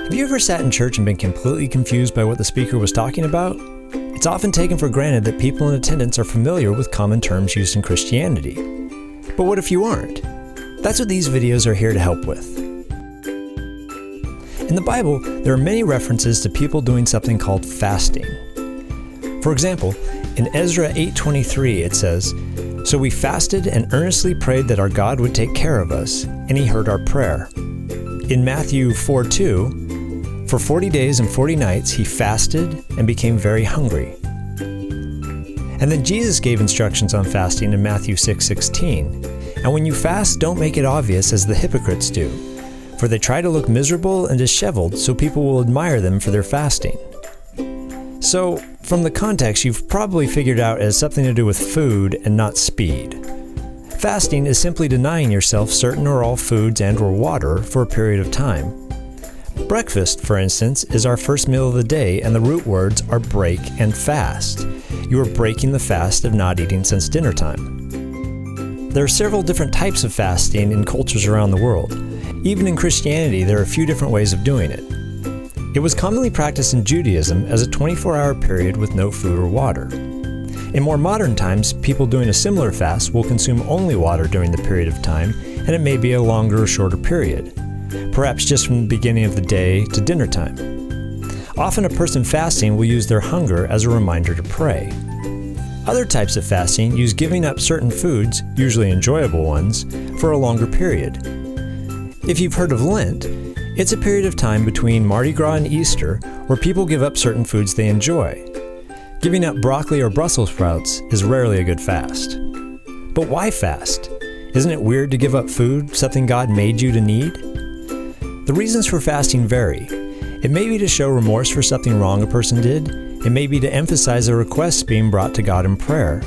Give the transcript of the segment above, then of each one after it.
Have you ever sat in church and been completely confused by what the speaker was talking about? It's often taken for granted that people in attendance are familiar with common terms used in Christianity. But what if you aren't? That's what these videos are here to help with. In the Bible, there are many references to people doing something called fasting. For example, in Ezra 8:23 it says, "So we fasted and earnestly prayed that our God would take care of us, and he heard our prayer." In Matthew 4:2, "For 40 days and 40 nights he fasted and became very hungry." And then Jesus gave instructions on fasting in Matthew 6:16. "And when you fast, don't make it obvious as the hypocrites do, for they try to look miserable and disheveled so people will admire them for their fasting." So, from the context, you've probably figured out it has something to do with food and not speed. Fasting is simply denying yourself certain or all foods and/or water for a period of time. Breakfast, for instance, is our first meal of the day, and the root words are break and fast. You are breaking the fast of not eating since dinner time. There are several different types of fasting in cultures around the world. Even in Christianity, there are a few different ways of doing it. It was commonly practiced in Judaism as a 24-hour period with no food or water. In more modern times, people doing a similar fast will consume only water during the period of time, and it may be a longer or shorter period, perhaps just from the beginning of the day to dinner time. Often a person fasting will use their hunger as a reminder to pray. Other types of fasting use giving up certain foods, usually enjoyable ones, for a longer period. If you've heard of Lent, it's a period of time between Mardi Gras and Easter where people give up certain foods they enjoy. Giving up broccoli or Brussels sprouts is rarely a good fast. But why fast? Isn't it weird to give up food, something God made you to need? The reasons for fasting vary. It may be to show remorse for something wrong a person did. It may be to emphasize a request being brought to God in prayer.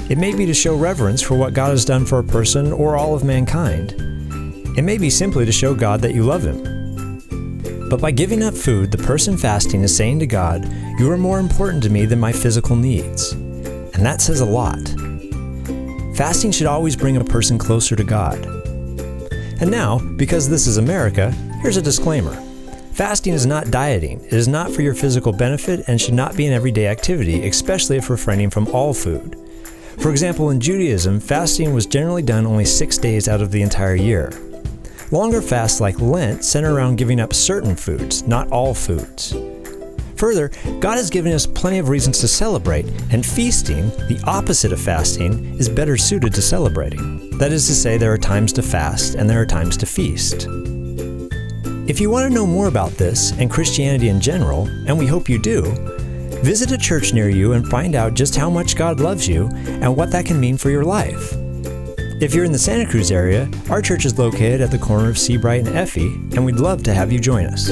It may be to show reverence for what God has done for a person or all of mankind. It may be simply to show God that you love him. But by giving up food, the person fasting is saying to God, "You are more important to me than my physical needs." And that says a lot. Fasting should always bring a person closer to God. And now, because this is America, here's a disclaimer. Fasting is not dieting. It is not for your physical benefit and should not be an everyday activity, especially if refraining from all food. For example, in Judaism, fasting was generally done only 6 days out of the entire year. Longer fasts like Lent center around giving up certain foods, not all foods. Further, God has given us plenty of reasons to celebrate, and feasting, the opposite of fasting, is better suited to celebrating. That is to say, there are times to fast and there are times to feast. If you want to know more about this and Christianity in general, and we hope you do, visit a church near you and find out just how much God loves you and what that can mean for your life. If you're in the Santa Cruz area, our church is located at the corner of Seabright and Effie, and we'd love to have you join us.